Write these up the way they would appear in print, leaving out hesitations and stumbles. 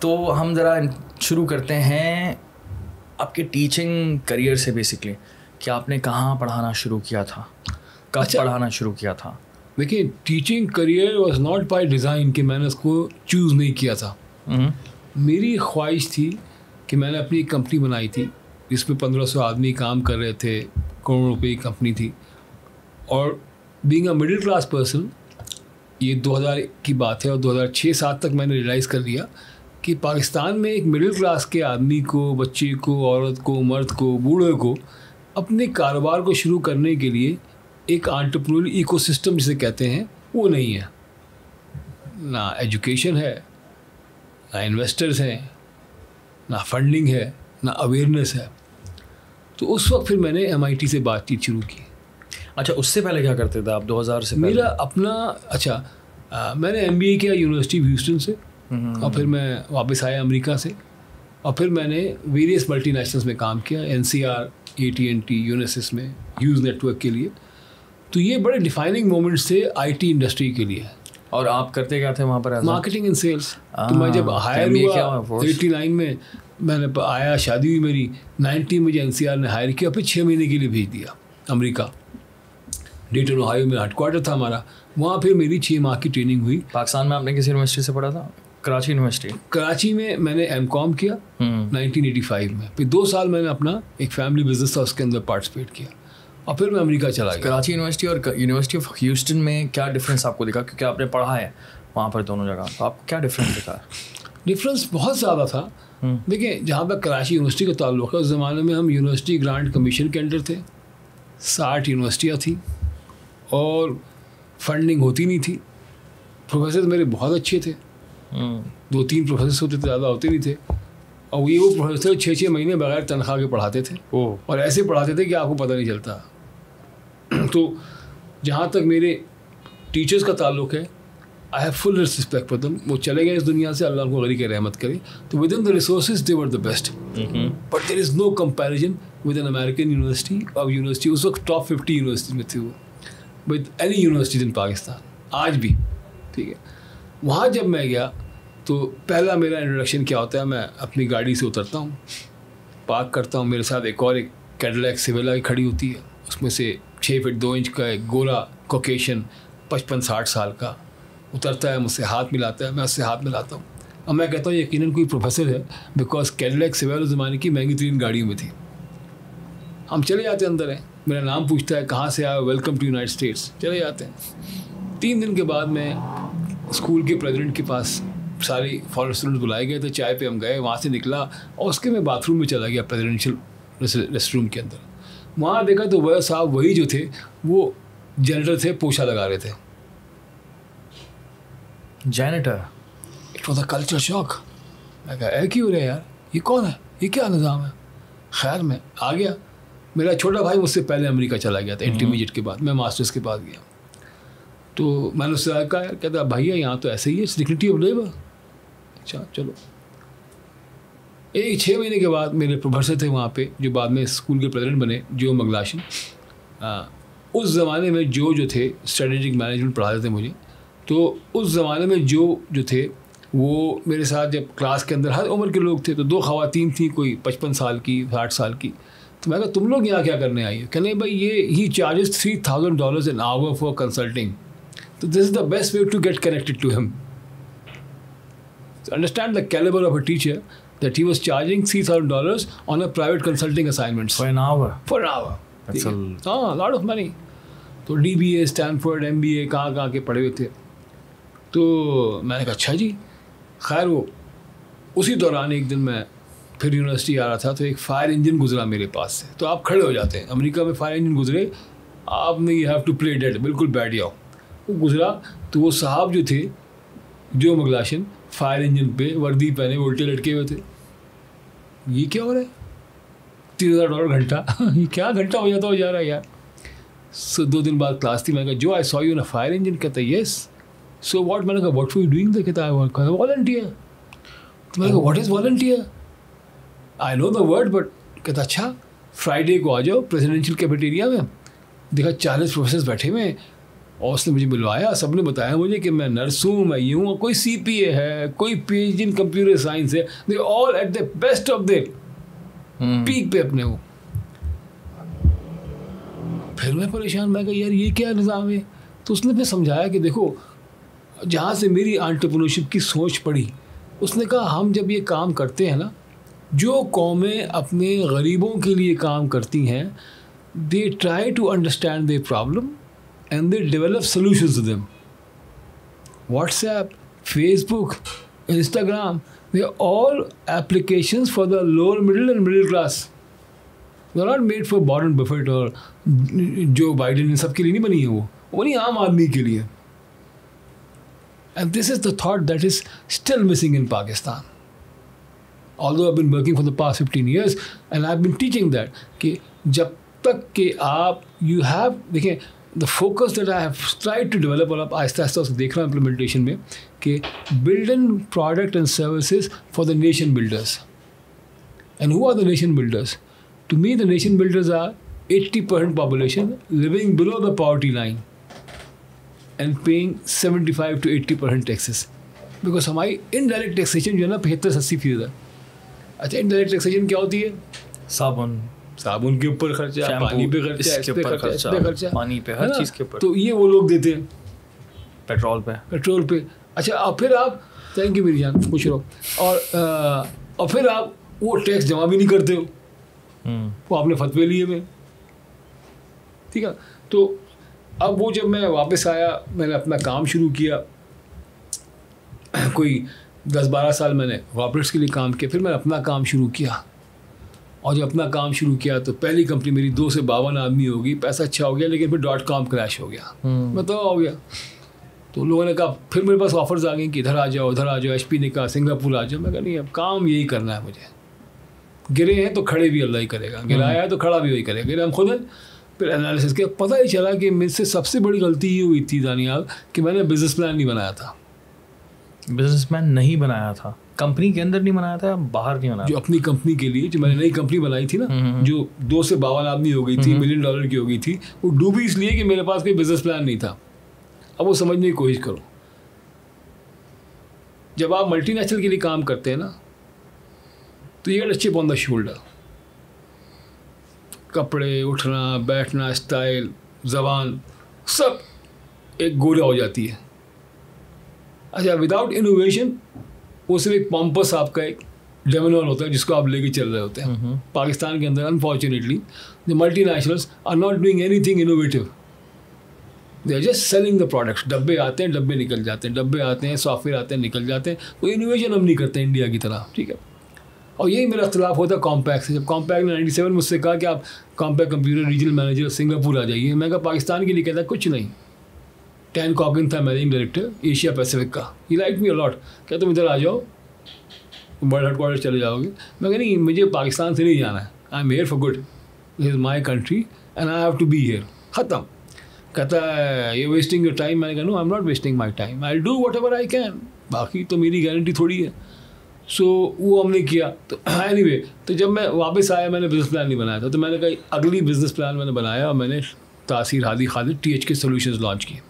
तो हम ज़रा शुरू करते हैं आपके टीचिंग करियर से बेसिकली, कि आपने कहाँ पढ़ाना शुरू किया था, कब पढ़ाना शुरू किया था? देखिए, teaching career was not by design कि मैंने उसको चूज़ नहीं किया था। मेरी ख्वाहिश थी कि मैंने अपनी एक कंपनी बनाई थी जिसमें 1500 आदमी काम कर रहे थे, करोड़ों रुपए की कंपनी थी। और being a middle class person, ये 2000 की बात है और 2006-07 तक मैंने रियलाइज़ कर लिया कि पाकिस्तान में एक मिडिल क्लास के आदमी को, बच्चे को, औरत को, मर्द को, बूढ़े को अपने कारोबार को शुरू करने के लिए एक एंटरप्रेन्योरियल इकोसिस्टम जिसे कहते हैं वो नहीं है। ना एजुकेशन है, ना इन्वेस्टर्स हैं, ना फंडिंग है, ना अवेयरनेस है। तो उस वक्त फिर मैंने MIT से बातचीत शुरू की। अच्छा, उससे पहले क्या करते थे आप 2000 से पहले? मेरा अपना मैंने MBA किया यूनिवर्सिटी ह्यूस्टन से, और फिर मैं वापस आया अमेरिका से, और फिर मैंने वेरियस मल्टीनेशनल्स में काम किया, NCR, AT&T, यूनिसिस में, ह्यूज नेटवर्क के लिए। तो ये बड़े डिफाइनिंग मोमेंट्स थे IT इंडस्ट्री के लिए। और आप करते क्या थे वहाँ पर? Marketing and sales. तो मैं जब हायर हुआ 89 में, मैंने आया, शादी हुई मेरी, 90 मुझे NCR ने हायर किया, फिर 6 महीने के लिए भेज दिया अमेरिका। डेटन ओहायो में हेडक्वार्टर था हमारा, वहाँ फिर मेरी 6 माह की ट्रेनिंग हुई। पाकिस्तान में आपने किस यूनिवर्सिटी से पढ़ा था? कराची यूनिवर्सिटी। कराची में मैंने MCOM किया 1985 में। फिर 2 साल मैंने अपना एक फैमिली बिजनेस था उसके अंदर पार्टिसिपेट किया, और फिर मैं अमेरिका चला गया। कराची यूनिवर्सिटी और यूनिवर्सिटी ऑफ ह्यूस्टन में क्या डिफरेंस आपको दिखा, क्योंकि आपने पढ़ा है वहाँ पर दोनों जगह, तो आपको क्या डिफरेंस दिखा? डिफरेंस बहुत ज़्यादा था। देखिए, जहाँ पर कराची यूनिवर्सिटी का ताल्लुक है, उस ज़माने में हम यूनिवर्सिटी ग्रांट कमीशन के अंडर थे, 60 यूनिवर्सिटियाँ थी और फंडिंग होती नहीं थी। प्रोफेसर मेरे बहुत अच्छे थे, 2-3 प्रोफेसर होते थे, ज़्यादा होते नहीं थे। और ये वो प्रोफेसर 6-6 महीने बगैर तनख्वाह के पढ़ाते थे, और ऐसे पढ़ाते थे कि आपको पता नहीं चलता। तो जहाँ तक मेरे टीचर्स का ताल्लुक है, I have full respect for them. वो चले गए इस दुनिया से, अल्लाह उनको गनी की रहमत करे। तो within the resources they were the best, but there is no comparison with an American university और यूनिवर्सिटी। उस वक्त टॉप 50 यूनिवर्सिटी में थी वो, with any universities in Pakistan, आज भी। ठीक है, वहाँ जब मैं गया तो पहला मेरा इंट्रोडक्शन क्या होता है, मैं अपनी गाड़ी से उतरता हूँ, पार्क करता हूँ, मेरे साथ एक कैडिलैक सिविला की खड़ी होती है, उसमें से 6 फीट 2 इंच का एक गोरा कोकेशन 55-60 साल का उतरता है, मुझसे हाथ मिलाता है, मैं उससे हाथ मिलाता हूँ। अब मैं कहता हूँ यकीनन कोई प्रोफेसर है, बिकॉज कैडिलैक सिविला उस ज़माने की महंगी तरीन गाड़ियों में थी। हम चले जाते हैं, अंदर हैं, मेरा नाम पूछता है, कहाँ से आया, वेलकम टू यूनाइटेड स्टेट्स, चले जाते हैं। 3 दिन के बाद मैं स्कूल के प्रेसिडेंट के पास, सारे फॉरेन स्टूडेंट्स बुलाए गए थे, चाय पे हम गए, वहाँ से निकला और उसके मैं बाथरूम में चला गया, प्रेसिडेंशियल रेस्ट रूम के अंदर। वहाँ देखा तो वह साहब वही जो थे वो जैनिटर थे, पोछा लगा रहे थे। Janitor? It was a culture shock. मैं कहा क्यों हो रहा है यार, ये कौन है, ये क्या निज़ाम है? खैर मैं आ गया। मेरा छोटा भाई मुझसे पहले अमेरिका चला गया था, इंटरमीडिएट के बाद। मैं मास्टर्स के बाद गया, तो मैंने उससे कहा यार, कहता भैया यहाँ तो ऐसे ही है, सिक्योरिटी ऑफ लेबर। अच्छा चलो। 6 महीने के बाद मेरे प्रोफेसर थे वहाँ पे, जो बाद में स्कूल के प्रेसिडेंट बने, जो मगलाशन। उस ज़माने में जो थे स्ट्रेटेजिक मैनेजमेंट पढ़ाते थे मुझे। तो उस ज़माने में जो थे वो मेरे साथ, जब क्लास के अंदर हर उम्र के लोग थे, तो 2 ख़वातीन थी, कोई 55 साल की, 60 साल की। तो मैं कहा तुम लोग यहाँ क्या करने आई हो? कहने भाई ये ही charges $3,000 an hour for consulting, तो this is the best way to get connected to him. Understand the calibre of a teacher that he was charging $3,000 on a private consulting assignments for an hour. That's a lot of money. तो DBA, Stanford, MBA कहाँ के पढ़े हुए थे। तो मैंने कहा अच्छा जी। खैर वो उसी दौरान एक दिन मैं फिर यूनिवर्सिटी आ रहा था, तो एक फायर इंजन गुजरा मेरे पास से। तो आप खड़े हो जाते हैं, अमेरिका में फायर इंजन गुजरे, आपने you have to play dead, बिल्कुल बैठ जाओ। वो गुजरा तो वो साहब जो थे, जो मगलाशन, फायर इंजन पे वर्दी पहने उल्टे लटके हुए थे। ये क्या हो रहा है? $3,000 घंटा ये क्या घंटा हो जाता हो जा रहा है यार। 2 दिन बाद क्लास थी, मैंने कहा जो I saw you in a fire engine. कहता यस। So what? मैंने कहा व्हाट फॉर यू डूइंग? कहता आई वॉलंटियर। तो मैंने कहा what is volunteer? I know the word but. कहता अच्छा फ्राइडे को आ जाओ प्रेसिडेंशियल कैफेटेरिया में। देखा 40 प्रोफेसर बैठे हुए, और उसने मुझे बुलवाया, सबने बताया मुझे कि मैं नर्स हूँ, मैं यूँ हूँ, कोई CPA है, कोई PhD इन कंप्यूटर साइंस है, they all at the best of their peak पे अपने वो। फिर मैं परेशान, मैं कहा यार ये क्या निज़ाम है। तो उसने फिर समझाया कि देखो, जहाँ से मेरी एंटरप्रेन्योरशिप की सोच पड़ी, उसने कहा हम जब ये काम करते हैं ना, जो कौमें अपने गरीबों के लिए काम करती हैं, they try to understand their problem and they develop solutions to them. WhatsApp, Facebook, Instagram, they are all applications for the lower middle and middle class. They are not made for Warren Buffett or Joe Biden, इन सब के लिए नहीं बनी है वो बनी आम आदमी के लिए. And this is the thought that is still missing in Pakistan. Although I've been working for the past 15 years and I've been teaching that कि जब तक कि आप you have, देखिए the focus that I have tried to develop और आप आहिस्ता आहिस्ता उसको देख रहा हूँ implementation में कि building product and services for the nation builders. And who are the nation builders? To me, the nation builders are 80% population living below the poverty line and paying 75 to 80% taxes. Because हमारी indirect taxation जो है ना 75-80% है. अच्छा, indirect taxation क्या होती है? साबुन के ऊपर खर्चा, पानी पे खर्चा, इस पे खर्चा, पानी पे, हर चीज़ के ऊपर. तो ये वो लोग देते हैं. पेट्रोल पे. अच्छा, और फिर आप, थैंक यू मेरी जान, पूछ रहा हूँ, और फिर आप वो टैक्स जमा भी नहीं करते हो, वो आपने फतवे लिए में. ठीक है. तो अब वो जब मैं वापस आया, मैंने अपना काम शुरू किया. कोई 10-12 साल मैंने कॉर्पोरेट्स के लिए काम किया, फिर मैंने अपना काम शुरू किया. और जब अपना काम शुरू किया तो पहली कंपनी मेरी 2 से 52 आदमी होगी, पैसा अच्छा हो गया, लेकिन फिर .com क्रैश हो गया. मतलब हो गया. तो लोगों ने कहा, फिर मेरे पास ऑफर्स आ गए कि इधर आ जाओ, उधर आ जाओ. HP ने कहा सिंगापुर आ जाओ. मैं कहा नहीं, अब काम यही करना है मुझे. गिरे हैं तो खड़े भी अल्लाह ही करेगा, गिराया है तो खड़ा भी वही करेगा. गिरे हम खुद हैं. फिर एनालिसिस किया, पता ही चला कि मुझसे सबसे बड़ी गलती ये हुई थी दानियाल कि मैंने बिजनेस प्लान नहीं बनाया था. बिजनेसमैन नहीं बनाया था, कंपनी के अंदर नहीं बनाया था, बाहर नहीं बनाया. जो अपनी कंपनी के लिए, जो मैंने नई कंपनी बनाई थी ना, जो 2 से 52 आदमी हो गई थी, $1 मिलियन की हो गई थी, वो डूबी इसलिए कि मेरे पास कोई बिजनेस प्लान नहीं था. अब वो समझने की कोशिश करो. जब आप मल्टीनेशनल के लिए काम करते हैं ना, तो ये अच्छे ऑन द शोल्डर, कपड़े, उठना बैठना, स्टाइल, जबान, सब एक गोरा हो जाती है. अच्छा, विदाउट इनोवेशन वो सिर्फ एक पॉम्पस आपका एक डेमोनॉल होता है जिसको आप लेके चल रहे होते हैं. पाकिस्तान के अंदर unfortunately the multinationals are not doing anything innovative. They are just selling the products. डब्बे आते हैं, डब्बे निकल जाते हैं, डब्बे आते हैं, सॉफ्टवेयर आते हैं, निकल जाते हैं. कोई इनोवेशन हम नहीं करते इंडिया की तरह. ठीक है. और यही मेरा इख्तिलाफ होता है कॉम्पैक्ट से. जब कॉम्पैक्ट ने 97 मुझसे कहा कि आप Compaq computer regional manager Singapore आ जाइए, मैं कहा पाकिस्तान के लिए कहता कुछ नहीं. टैन कॉगिन था मैनेजिंग डायरेक्टर एशिया पैसिफिक का. ही लाइक मी अलॉट. क्या तुम इधर आ जाओ, वर्ल्ड हेडक्वार्टर चले जाओगे. मैं कह नहीं, मुझे पाकिस्तान से नहीं जाना है. I am here for good. This is my country and I have to be here. ख़त्म. कहता है यू वेस्टिंग योर टाइम. मैंने कहा no, I am not wasting my time. I do whatever I can. बाकी तो मेरी guarantee थोड़ी है. सो वो हमने किया. तो एनीवे, तो जब मैं वापस आया, मैंने बिजनेस प्लान नहीं बनाया था. तो मैंने कहा अगली बिजनेस प्लान मैंने बनाया और मैंने तासीर Hadi Khalid THK solutions launch किए.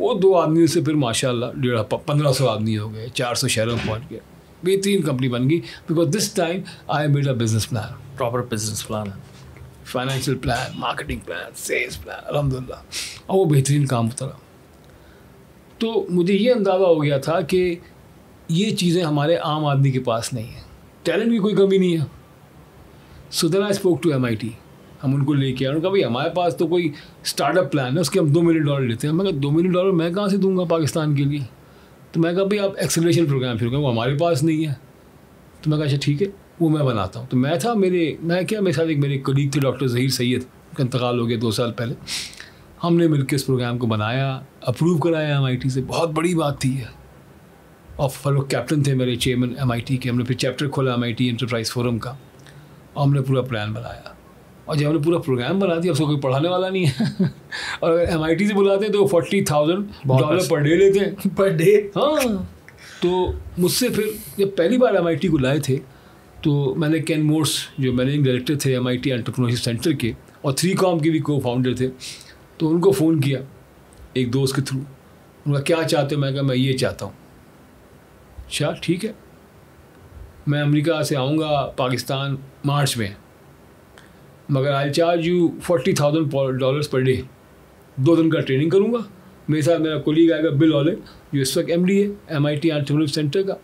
वो 2 आदमियों से फिर माशाल्लाह 1500 आदमी हो गए, 400 शहरों में पहुँच गए. बेहतरीन कंपनी बन गई. Because this time I made a business plan, proper business plan, financial plan, marketing plan, sales plan, अल्हम्दुलिल्लाह. और वो बेहतरीन काम होता रहा. तो मुझे ये अंदाज़ा हो गया था कि ये चीज़ें हमारे आम आदमी के पास नहीं है. टैलेंट की कोई कमी नहीं है. So then I spoke to MIT. हम उनको लेके आए. उन्होंने कहा भाई हमारे पास तो कोई स्टार्टअप प्लान है, उसके हम $2 मिलियन लेते हैं. मैं कहा $2 मिलियन मैं कहाँ से दूंगा पाकिस्तान के लिए. तो मैं कहा भाई आप एक्सेलरेशन प्रोग्राम शुरू करें, वो हमारे पास नहीं है. तो मैं कहा अच्छा ठीक है, वो मैं बनाता हूँ. तो मैं मेरे साथ एक मेरे कलीग थे डॉक्टर ज़हीर सैयद, उनका इंतकाल हो गया 2 साल पहले. हमने मिलकर इस प्रोग्राम को बनाया, अप्रूव कराया MIT से. बहुत बड़ी बात थी. और फिर वो कैप्टन थे मेरे चेयरमैन MIT के. हमने फिर चैप्टर खोला MIT एंटरप्राइज फोरम का और हमने पूरा प्लान बनाया. और जब हमने पूरा प्रोग्राम बना दिया, उसको कोई पढ़ाने वाला नहीं है. और अगर MIT से बुलाते हैं तो $40,000 पर डे लेते हैं. Per day. हाँ. तो मुझसे फिर जब पहली बार MIT को लाए थे तो मैंने केन मोर्स जो मैनेजिंग डायरेक्टर थे MIT एंटरप्रेन्योरशिप सेंटर के और 3Com के भी को फाउंडर थे, तो उनको फ़ोन किया एक दोस्त के थ्रू। उनका क्या चाहते हो? मैं कहा मैं ये चाहता हूँ। अच्छा ठीक है, मैं अमेरिका से आऊँगा पाकिस्तान मार्च में, मगर आई चार्ज यू $40,000 पर डे। 2 दिन का ट्रेनिंग करूँगा, मेरे साथ मेरा कोलीग आएगा बिल ऑले, जो इस वक्त MD है MIT एंटरप्रेन्योरशिप सेंटर का,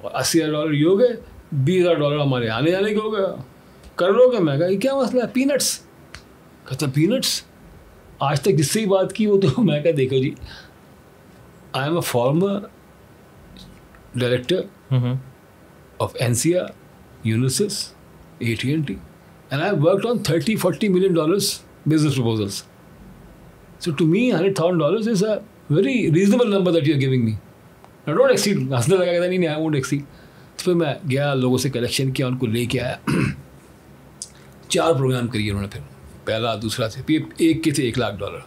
और $80,000 ये हो गए, $20,000 हमारे आने जाने के हो गया। कर लोगे? मैं कहा ये क्या मसला है, पीनट्स। कहता पीनट्स? आज तक जिससे ही बात की वो तो मैं कहा देखो जी, I am a former director of NCR, Unisys, AT&T, and I have worked on $30-40 million business proposals. So to me, $100,000 is a very reasonable number that you are giving me. I don't exceed. हंसने लगा, कहता नहीं I won't exceed. तो फिर मैं गया, लोगों से कलेक्शन किया, उनको लेके आया। 4 प्रोग्राम करिए उन्होंने, फिर पहला दूसरा से, फिर एक के थे $1 लाख।